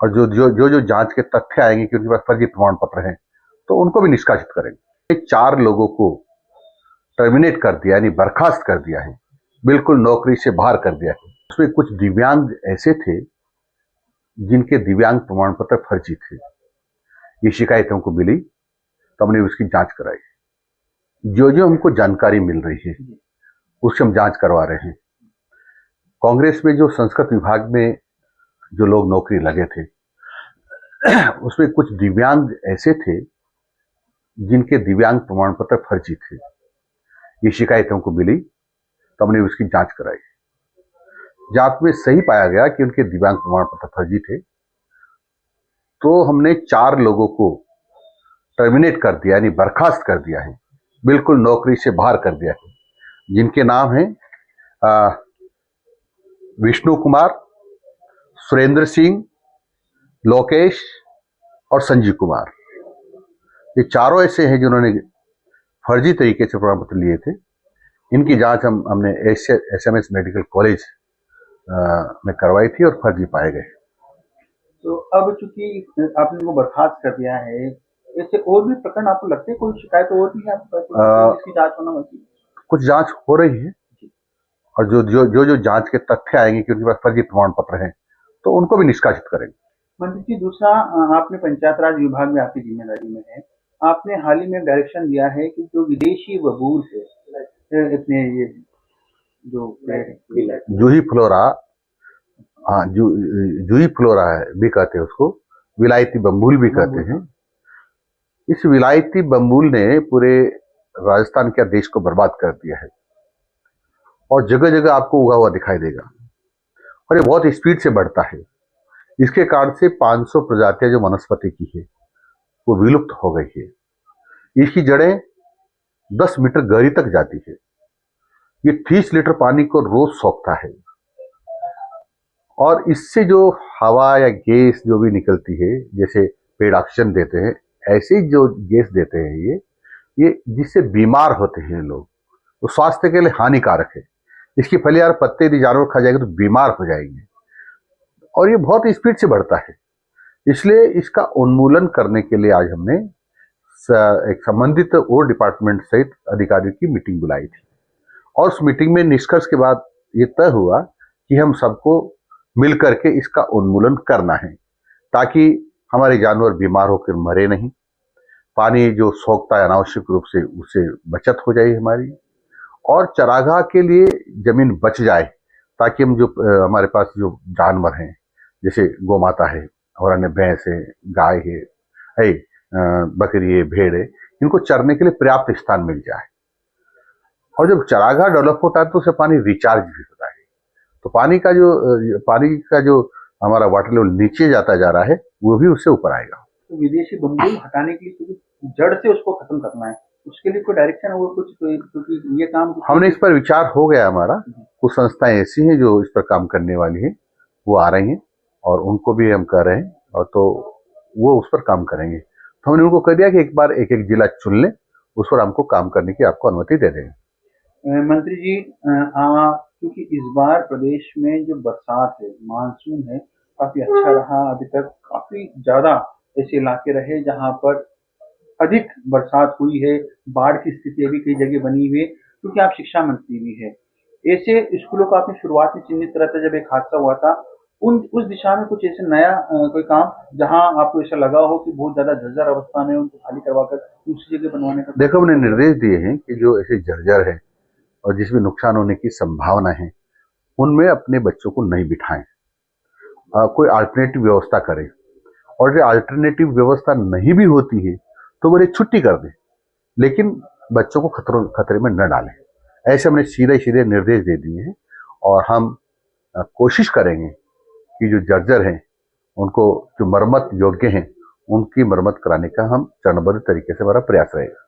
और जो जो जो जो जांच के तथ्य आएंगे कि उनके पास फर्जी प्रमाण पत्र हैं तो उनको भी निष्कासित करेंगे। 4 लोगों को टर्मिनेट कर दिया, यानी बर्खास्त कर दिया है, बिल्कुल नौकरी से बाहर कर दिया है। उसमें कुछ दिव्यांग ऐसे थे जिनके दिव्यांग प्रमाण पत्र फर्जी थे। ये शिकायत हमको मिली तो हमने उसकी जांच कराई। जो जो हमको जानकारी मिल रही है उससे हम जांच करवा रहे हैं। कांग्रेस में जो संस्कृत विभाग में जो लोग नौकरी लगे थे उसमें कुछ दिव्यांग ऐसे थे जिनके दिव्यांग प्रमाण पत्र फर्जी थे। ये शिकायत हमको मिली तो हमने उसकी जांच कराई। जांच में सही पाया गया कि उनके दिव्यांग प्रमाण पत्र फर्जी थे, तो हमने 4 लोगों को टर्मिनेट कर दिया, यानी बर्खास्त कर दिया है, बिल्कुल नौकरी से बाहर कर दिया है। जिनके नाम हैं विष्णु कुमार, सुरेंद्र सिंह, लोकेश और संजीव कुमार। ये चारों ऐसे हैं जिन्होंने फर्जी तरीके से प्रमाण पत्र लिए थे। इनकी जांच हमने एसएमएस मेडिकल कॉलेज में करवाई थी और फर्जी पाए गए। तो अब चूंकि आपने उनको बर्खास्त कर दिया है, ऐसे और भी प्रकरण आपको लगते हैं, कोई शिकायत और भी है आपके पास जिसकी जांच होना बाकी? कुछ जांच हो रही है और जो जो जो जो जांच के तथ्य आएंगे कि उनके पास फर्जी प्रमाण पत्र हैं तो उनको भी निष्कासित करेंगे। मंत्री जी, दूसरा, आपने पंचायत राज विभाग में आपकी जिम्मेदारी में है, आपने हाल ही में डायरेक्शन दिया है कि जो विदेशी बबूल है अपने ये जो जूही फ्लोरा, हाँ जूही फ्लोरा है भी कहते हैं उसको, विलायती बम्बूल भी कहते हैं। इस विलायती बम्बूल ने पूरे राजस्थान क्या देश को बर्बाद कर दिया है और जगह जगह आपको उगा हुआ दिखाई देगा और ये बहुत स्पीड से बढ़ता है। इसके कारण से 500 प्रजातियां जो वनस्पति की है वो विलुप्त हो गई है। इसकी जड़ें 10 मीटर गहरी तक जाती है। ये 30 लीटर पानी को रोज सोखता है और इससे जो हवा या गैस जो भी निकलती है, जैसे पेड़ ऑक्सीजन देते हैं, ऐसे ही जो गैस देते हैं ये जिससे बीमार होते हैं लोग, तो स्वास्थ्य के लिए हानिकारक है। इसकी फलियार पत्ते यदि जानवर खा जाएंगे तो बीमार हो जाएंगे और ये बहुत स्पीड से बढ़ता है। इसलिए इसका उन्मूलन करने के लिए आज हमने एक संबंधित और डिपार्टमेंट सहित अधिकारियों की मीटिंग बुलाई थी और उस मीटिंग में निष्कर्ष के बाद ये तय हुआ कि हम सबको मिल करके इसका उन्मूलन करना है ताकि हमारे जानवर बीमार होकर मरे नहीं, पानी जो सोखता है अनावश्यक रूप से उससे बचत हो जाए हमारी, और चरागाह के लिए जमीन बच जाए ताकि हम जो हमारे पास जो जानवर हैं जैसे गौ माता है और अन्य भैंस है, गाय है, बकरी है, भेड़ है, इनको चरने के लिए पर्याप्त स्थान मिल जाए। और जब चरागाह डेवलप होता है तो उससे पानी रिचार्ज भी होता है, तो पानी का जो हमारा वाटर लेवल नीचे जाता जा रहा है वो भी उससे ऊपर आएगा। तो विदेशी बम्बूल हटाने के लिए जड़ से उसको खत्म करना है, उसके लिए कोई डायरेक्शन और कुछ, क्योंकि ये काम हमने इस पर विचार हो गया हमारा। कुछ संस्थाएं ऐसी हैं जो इस पर काम करने वाली हैं, वो आ रही हैं और उनको भी हम कह रहे हैं और तो वो उस पर काम करेंगे। तो हमने उनको कह दिया कि एक बार एक एक जिला चुन लें, उस पर हमको काम करने की आपको अनुमति दे देंगे। मंत्री जी, क्योंकि इस बार प्रदेश में जो बरसात है, मानसून है, काफी अच्छा रहा। अभी तक काफी ज्यादा ऐसे इलाके रहे जहां पर अधिक बरसात हुई है, बाढ़ की स्थिति अभी कई जगह बनी हुई है। क्योंकि आप शिक्षा मंत्री भी है, ऐसे स्कूलों का आपने शुरुआत में चिन्हित करा था जब एक हादसा हुआ था, उस दिशा में कुछ ऐसे नया कोई काम जहां आपको ऐसा लगा हो कि बहुत ज्यादा जर्जर अवस्था में उनको खाली करवाकर दूसरी जगह बनवाने का? देखो, हमने निर्देश दिए हैं कि जो ऐसे जर्जर है और जिसमें नुकसान होने की संभावना है उनमें अपने बच्चों को नहीं बिठाएं, कोई अल्टरनेटिव व्यवस्था करें, और जो अल्टरनेटिव व्यवस्था नहीं भी होती है तो बोले छुट्टी कर दें, लेकिन बच्चों को खतरे में न डालें। ऐसे हमने सीधे सीधे निर्देश दे दिए हैं और हम कोशिश करेंगे कि जो जर्जर हैं उनको जो मरम्मत योग्य हैं उनकी मरम्मत कराने का हम चरणबद्ध तरीके से हमारा प्रयास रहेगा।